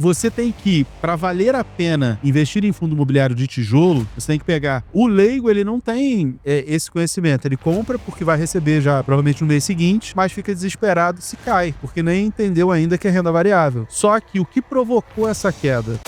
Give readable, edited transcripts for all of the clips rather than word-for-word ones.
Você tem que, para valer a pena investir em fundo imobiliário de tijolo, você tem que pegar. O leigo, ele não tem esse conhecimento. Ele compra porque vai receber já provavelmente no mês seguinte, mas fica desesperado se cai, porque nem entendeu ainda que é renda variável. Só que o que provocou essa queda?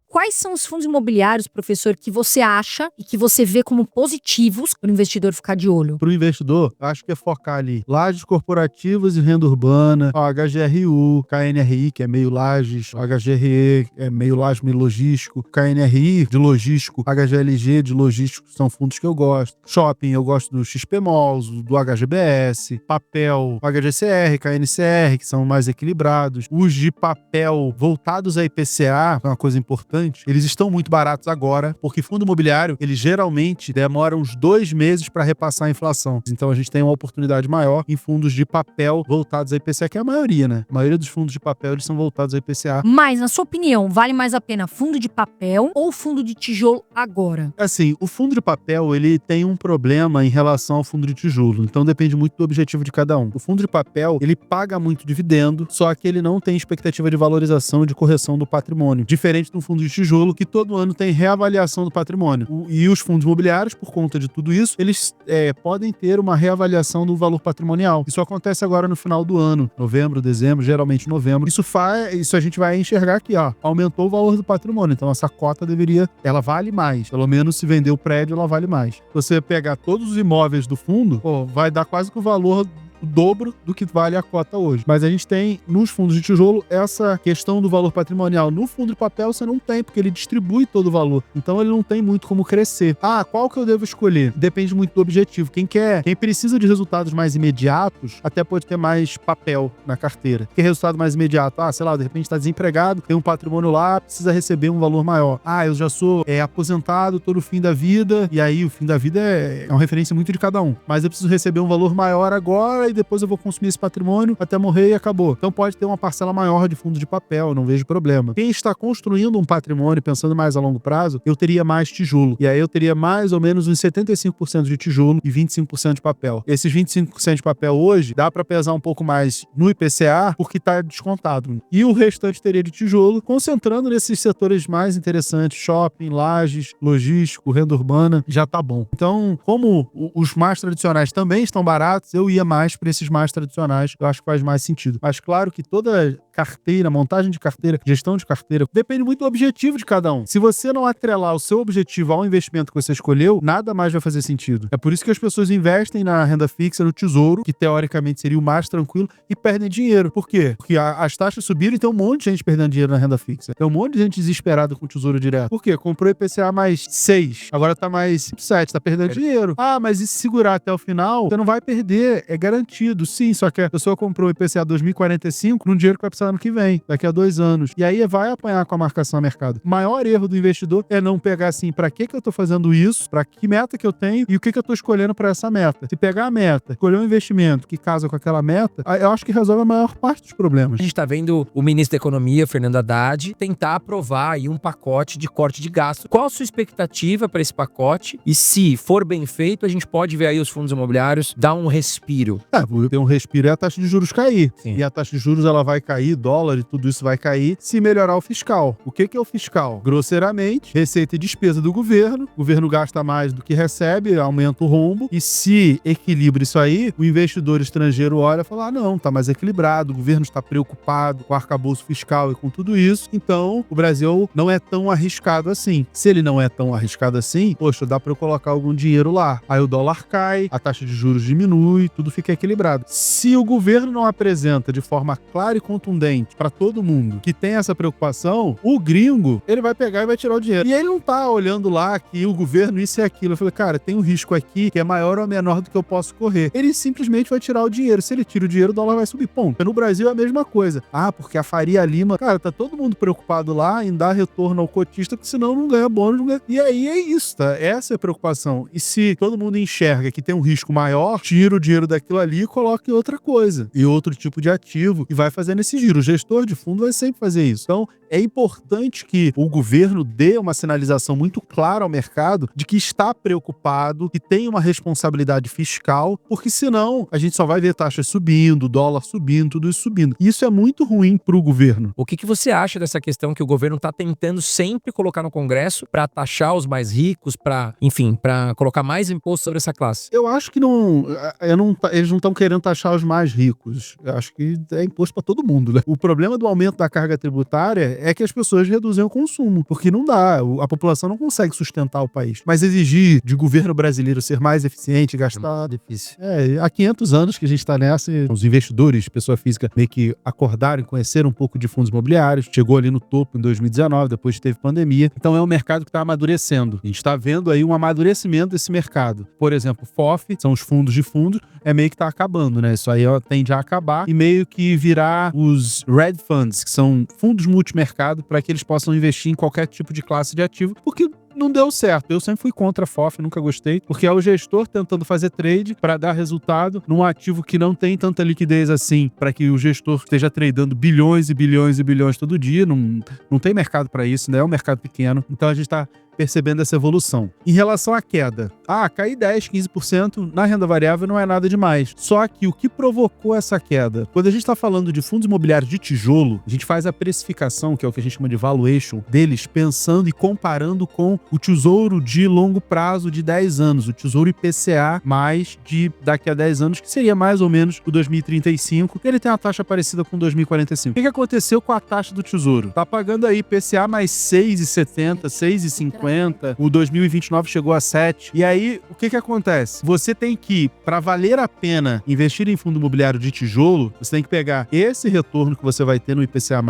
Quais são os fundos imobiliários, professor, que você acha e que você vê como positivos para o investidor ficar de olho? Para o investidor, acho que é focar ali lajes corporativas e renda urbana, o HGRU, KNRI, que é meio lajes, o HGRE, é meio laje, meio logístico, KNRI de logístico, HGLG de logístico, são fundos que eu gosto. Shopping, eu gosto do XP Malls, do HGBS, papel, o HGCR, KNCR, que são mais equilibrados. Os de papel voltados a IPCA, é uma coisa importante, eles estão muito baratos agora, porque fundo imobiliário, ele geralmente demora uns 2 meses para repassar a inflação. Então a gente tem uma oportunidade maior em fundos de papel voltados a IPCA, que é a maioria, né? A maioria dos fundos de papel, eles são voltados a IPCA. Mas, na sua opinião, vale mais a pena fundo de papel ou fundo de tijolo agora? Assim, o fundo de papel, ele tem um problema em relação ao fundo de tijolo. Então depende muito do objetivo de cada um. O fundo de papel, ele paga muito dividendo, só que ele não tem expectativa de valorização e de correção do patrimônio. Diferente do fundo de tijolo, que todo ano tem reavaliação do patrimônio. E os fundos imobiliários, por conta de tudo isso, eles podem ter uma reavaliação do valor patrimonial. Isso acontece agora no final do ano, novembro, dezembro, geralmente novembro. Isso a gente vai enxergar aqui, ó, aumentou o valor do patrimônio. Então essa cota ela vale mais. Pelo menos se vender o prédio, ela vale mais. Se você pegar todos os imóveis do fundo, vai dar quase que o valor o dobro do que vale a cota hoje. Mas a gente tem, nos fundos de tijolo, essa questão do valor patrimonial. No fundo de papel você não tem, porque ele distribui todo o valor. Então ele não tem muito como crescer. Qual que eu devo escolher? Depende muito do objetivo. Quem precisa de resultados mais imediatos, até pode ter mais papel na carteira. Que resultado mais imediato? Sei lá, de repente está desempregado, tem um patrimônio lá, precisa receber um valor maior. Eu já sou aposentado, tô no fim da vida, e aí o fim da vida é uma referência muito de cada um. Mas eu preciso receber um valor maior agora e depois eu vou consumir esse patrimônio até morrer e acabou. Então pode ter uma parcela maior de fundo de papel, não vejo problema. Quem está construindo um patrimônio pensando mais a longo prazo, eu teria mais tijolo. E aí eu teria mais ou menos uns 75% de tijolo e 25% de papel. Esses 25% de papel hoje dá para pesar um pouco mais no IPCA porque está descontado. E o restante teria de tijolo, concentrando nesses setores mais interessantes, shopping, lajes, logístico, renda urbana, já tá bom. Então, como os mais tradicionais também estão baratos, eu ia mais para esses mais tradicionais, eu acho que faz mais sentido. Mas claro que toda carteira, montagem de carteira, gestão de carteira, depende muito do objetivo de cada um. Se você não atrelar o seu objetivo ao investimento que você escolheu, nada mais vai fazer sentido. É por isso que as pessoas investem na renda fixa, no tesouro, que teoricamente seria o mais tranquilo, e perdem dinheiro. Por quê? Porque as taxas subiram e tem um monte de gente perdendo dinheiro na renda fixa. Tem um monte de gente desesperada com o tesouro direto. Por quê? Comprou IPCA mais 6, agora tá mais 7, tá perdendo dinheiro. Mas e se segurar até o final, você não vai perder, é garantido. Sim, só que a pessoa comprou o IPCA 2045 num dinheiro que vai precisar ano que vem, daqui a 2 anos. E aí vai apanhar com a marcação a mercado. O maior erro do investidor é não pegar assim, pra que eu tô fazendo isso, pra que meta que eu tenho e o que eu tô escolhendo pra essa meta. Se pegar a meta, escolher um investimento que casa com aquela meta, eu acho que resolve a maior parte dos problemas. A gente tá vendo o ministro da Economia, Fernando Haddad, tentar aprovar aí um pacote de corte de gasto. Qual a sua expectativa para esse pacote? E se for bem feito, a gente pode ver aí os fundos imobiliários dar um respiro. Ter um respiro é a taxa de juros cair. Sim. E a taxa de juros ela vai cair, dólar e tudo isso vai cair se melhorar o fiscal. O que é o fiscal? Grosseiramente, receita e despesa do governo. O governo gasta mais do que recebe, aumenta o rombo. E se equilibra isso aí, o investidor estrangeiro olha e fala, não, tá mais equilibrado, o governo está preocupado com o arcabouço fiscal e com tudo isso, então o Brasil não é tão arriscado assim. Se ele não é tão arriscado assim, poxa, dá pra eu colocar algum dinheiro lá. Aí o dólar cai, a taxa de juros diminui, tudo fica equilibrado. Se o governo não apresenta de forma clara e contundente para todo mundo que tem essa preocupação, o gringo, ele vai pegar e vai tirar o dinheiro. E ele não tá olhando lá que o governo isso e aquilo. Eu falei, cara, tem um risco aqui que é maior ou menor do que eu posso correr. Ele simplesmente vai tirar o dinheiro. Se ele tira o dinheiro, o dólar vai subir. Ponto. No Brasil é a mesma coisa. Porque a Faria Lima, cara, tá todo mundo preocupado lá em dar retorno ao cotista, porque senão não ganha bônus. Não ganha. E aí é isso, tá? Essa é a preocupação. E se todo mundo enxerga que tem um risco maior, tira o dinheiro daquilo ali e coloca em outra coisa, e outro tipo de ativo, e vai fazendo esse giro. Mentira, o gestor de fundo vai sempre fazer isso. Então, é importante que o governo dê uma sinalização muito clara ao mercado de que está preocupado, que tem uma responsabilidade fiscal, porque senão a gente só vai ver taxas subindo, dólar subindo, tudo isso subindo. E isso é muito ruim para o governo. O que você acha dessa questão que o governo está tentando sempre colocar no Congresso para taxar os mais ricos, para colocar mais imposto sobre essa classe? Eu acho que eles não estão querendo taxar os mais ricos. Eu acho que é imposto para todo mundo, né? O problema do aumento da carga tributária é que as pessoas reduzem o consumo, porque não dá, a população não consegue sustentar o país. Mas exigir de governo brasileiro ser mais eficiente, gastar... Difícil. Há 500 anos que a gente está nessa, e os investidores, pessoa física, meio que acordaram e conheceram um pouco de fundos imobiliários, chegou ali no topo em 2019, depois teve pandemia. Então é um mercado que está amadurecendo. A gente está vendo aí um amadurecimento desse mercado. Por exemplo, FOF, são os fundos de fundos, meio que está acabando, né? Isso aí tende a acabar e meio que virar os Red Funds, que são fundos multimercado, para que eles possam investir em qualquer tipo de classe de ativo, porque não deu certo. Eu sempre fui contra a FOF, nunca gostei, porque é o gestor tentando fazer trade para dar resultado num ativo que não tem tanta liquidez assim, para que o gestor esteja tradando bilhões e bilhões e bilhões todo dia. Não tem mercado para isso, né? É um mercado pequeno. Então a gente está percebendo essa evolução. Em relação à queda, cair 10, 15% na renda variável não é nada demais. Só que o que provocou essa queda? Quando a gente está falando de fundos imobiliários de tijolo, a gente faz a precificação, que é o que a gente chama de valuation deles, pensando e comparando com o tesouro de longo prazo de 10 anos, o tesouro IPCA mais de daqui a 10 anos, que seria mais ou menos o 2035, que ele tem uma taxa parecida com 2045. O que aconteceu com a taxa do tesouro? Tá pagando aí IPCA mais 6,70, 6,50, o 2029 chegou a 7. E aí, o que acontece? Você tem que, para valer a pena investir em fundo imobiliário de tijolo, você tem que pegar esse retorno que você vai ter no IPCA+,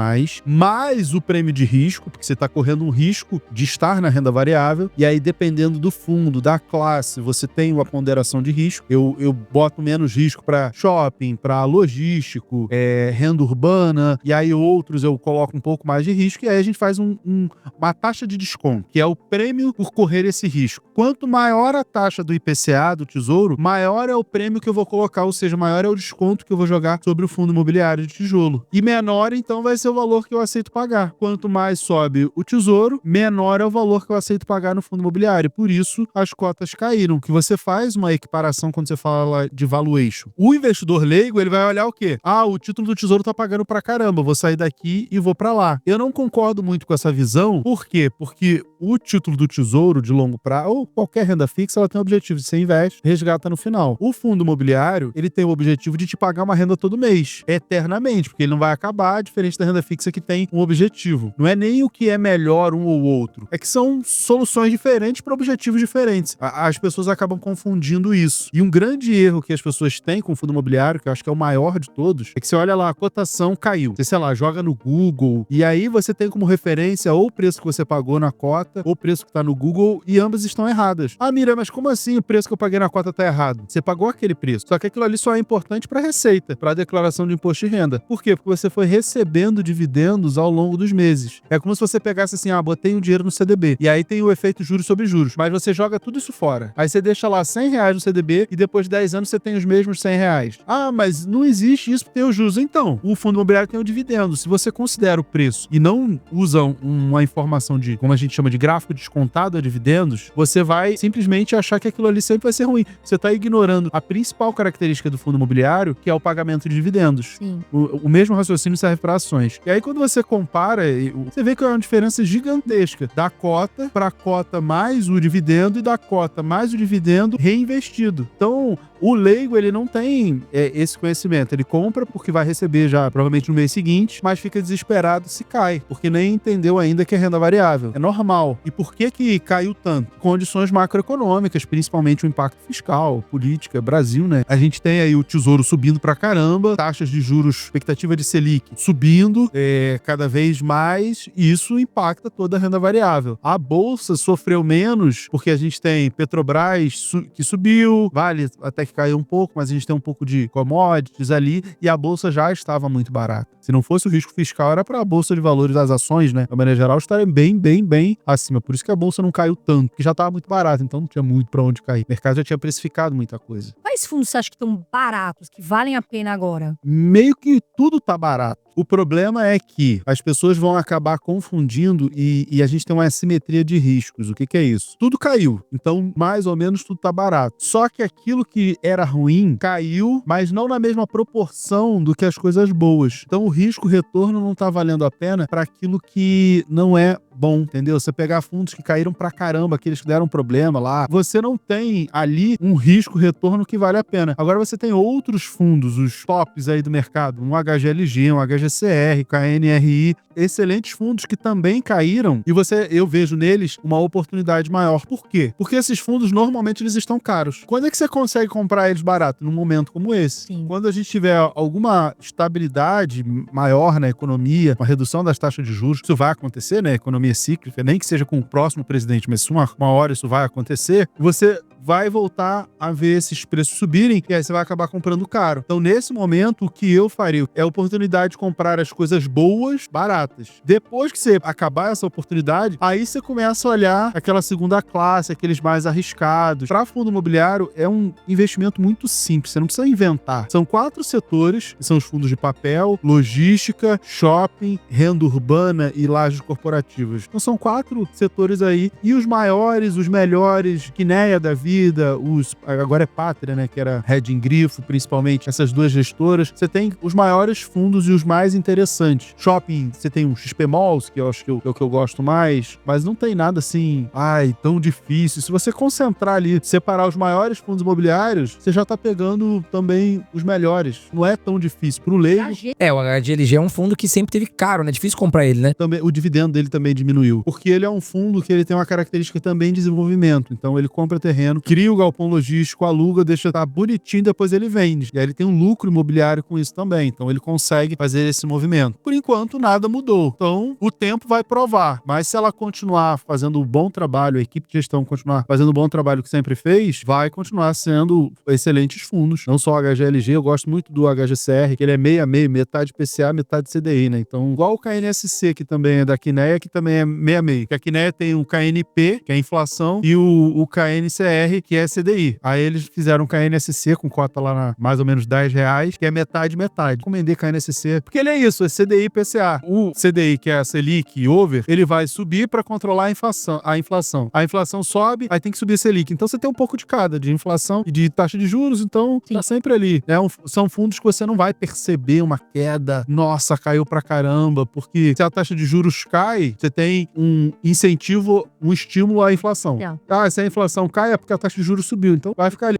mais o prêmio de risco, porque você está correndo um risco de estar na renda variável, e aí dependendo do fundo, da classe, você tem uma ponderação de risco. Eu boto menos risco para shopping, para logístico, renda urbana, e aí outros eu coloco um pouco mais de risco, e aí a gente faz uma taxa de desconto, que é o prêmio por correr esse risco. Quanto maior a taxa do IPCA, do tesouro, maior é o prêmio que eu vou colocar, ou seja, maior é o desconto que eu vou jogar sobre o fundo imobiliário de tijolo. E menor, então, vai ser o valor que eu aceito pagar. Quanto mais sobe o tesouro, menor é o valor que eu aceito pagar no fundo imobiliário. Por isso, as cotas caíram. Que você faz uma equiparação quando você fala de valuation. O investidor leigo, ele vai olhar o quê? O título do tesouro tá pagando pra caramba, vou sair daqui e vou pra lá. Eu não concordo muito com essa visão. Por quê? Porque o título do tesouro de longo prazo, ou qualquer renda fixa, ela tem o objetivo de você investe, resgata no final. O fundo imobiliário, ele tem o objetivo de te pagar uma renda todo mês, eternamente, porque ele não vai acabar, diferente da renda fixa que tem um objetivo. Não é nem o que é melhor um ou outro, é que são soluções diferentes para objetivos diferentes. As pessoas acabam confundindo isso. E um grande erro que as pessoas têm com o fundo imobiliário, que eu acho que é o maior de todos, é que você olha lá, a cotação caiu. Você, sei lá, joga no Google, e aí você tem como referência ou o preço que você pagou na cota, ou o preço que tá no Google, e ambas estão erradas. Mira, mas como assim o preço que eu paguei na cota tá errado? Você pagou aquele preço. Só que aquilo ali só é importante para receita, para declaração de imposto de renda. Por quê? Porque você foi recebendo dividendos ao longo dos meses. É como se você pegasse assim, botei um dinheiro no CDB, e aí tem o efeito juros sobre juros, mas você joga tudo isso fora. Aí você deixa lá R$100 no CDB, e depois de 10 anos você tem os mesmos R$100. Mas não existe isso porque tem os juros. Então, o fundo imobiliário tem o dividendo. Se você considera o preço e não usa uma informação de, como a gente chama de gráfico descontado a dividendos, você vai simplesmente achar que aquilo ali sempre vai ser ruim. Você está ignorando a principal característica do fundo imobiliário, que é o pagamento de dividendos. Sim. O mesmo raciocínio serve para ações. E aí, quando você compara, você vê que é uma diferença gigantesca da cota para a cota mais o dividendo e da cota mais o dividendo reinvestido. Então, o leigo, ele não tem esse conhecimento. Ele compra porque vai receber já, provavelmente no mês seguinte, mas fica desesperado se cai, porque nem entendeu ainda que é renda variável. É normal. E por que caiu tanto? Condições macroeconômicas, principalmente o impacto fiscal, política, Brasil, né? A gente tem aí o tesouro subindo pra caramba, taxas de juros, expectativa de Selic subindo cada vez mais, e isso impacta toda a renda variável. A bolsa sofreu menos porque a gente tem Petrobras que subiu, Vale até que caiu um pouco, mas a gente tem um pouco de commodities ali, e a bolsa já estava muito barata. Se não fosse o risco fiscal, era para a bolsa de valores das ações, né, de maneira geral, estarem bem acima. Por isso que a bolsa não caiu tanto, porque já estava muito barata, então não tinha muito para onde cair. O mercado já tinha precificado muita coisa. Quais fundos você acha que estão baratos, que valem a pena agora? Meio que tudo tá barato. O problema é que as pessoas vão acabar confundindo e a gente tem uma assimetria de riscos. O que que é isso? Tudo caiu, então mais ou menos tudo tá barato. Só que aquilo que era ruim caiu, mas não na mesma proporção do que as coisas boas. Então o risco-retorno não tá valendo a pena para aquilo que não é bom, entendeu? Você pegar fundos que caíram pra caramba, aqueles que deram problema lá, você não tem ali um risco-retorno que vale a pena. Agora você tem outros fundos, os tops aí do mercado, um HGLG, um HGCR, KNRI, excelentes fundos que também caíram e eu vejo neles uma oportunidade maior. Por quê? Porque esses fundos normalmente eles estão caros. Quando é que você consegue comprar eles barato? Num momento como esse. Sim. Quando a gente tiver alguma estabilidade maior na economia, uma redução das taxas de juros, isso vai acontecer, né? Economia cíclica, nem que seja com o próximo presidente, mas uma hora isso vai acontecer, você vai voltar a ver esses preços subirem e aí você vai acabar comprando caro. Então, nesse momento, o que eu faria é a oportunidade de comprar as coisas boas, baratas. Depois que você acabar essa oportunidade, aí você começa a olhar aquela segunda classe, aqueles mais arriscados. Para fundo imobiliário, é um investimento muito simples, você não precisa inventar. São 4 setores, que são os fundos de papel, logística, shopping, renda urbana e lajes corporativas. Então, são 4 setores aí. E os maiores, os melhores, Quineia da vida, agora é Pátria, né, que era Reding Grifo, principalmente, essas 2 gestoras. Você tem os maiores fundos e os mais interessantes. Shopping, você tem um XP Malls, que eu acho que é o que eu gosto mais, mas não tem nada assim, tão difícil. Se você concentrar ali, separar os maiores fundos imobiliários, você já tá pegando também os melhores. Não é tão difícil. Pro leigo, O HGLG é um fundo que sempre teve caro, né? Difícil comprar ele, né? também, o dividendo dele também diminuiu. Porque ele é um fundo que ele tem uma característica também de desenvolvimento. Então ele compra terreno, cria o galpão logístico, aluga, deixa estar bonitinho, depois ele vende. E aí ele tem um lucro imobiliário com isso também. Então ele consegue fazer esse movimento. Por enquanto, nada mudou. Então o tempo vai provar. Mas se ela continuar fazendo um bom trabalho, a equipe de gestão continuar fazendo o bom trabalho que sempre fez, vai continuar sendo excelentes fundos. Não só o HGLG, eu gosto muito do HGCR, que ele é meio, metade PCA, metade CDI, né? Então, igual o KNSC, que também é da Quineia, que também é meio. Que a Quineia tem o KNP, que é a inflação, e o KNCR, que é CDI. Aí eles fizeram o KNSC com cota lá na mais ou menos R$10, que é metade. Recomendei KNSC, porque ele é isso, é CDI e PCA. O CDI, que é a Selic e over, ele vai subir para controlar a inflação. A inflação sobe, aí tem que subir a Selic. Então você tem um pouco de cada, de inflação e de taxa de juros, então tá sempre ali. São fundos que você não vai perceber uma queda, nossa, caiu pra caramba, porque se a taxa de juros cai, você tem um incentivo, um estímulo à inflação. Se a inflação cai é porque a taxa de juros subiu, então vai ficar ali.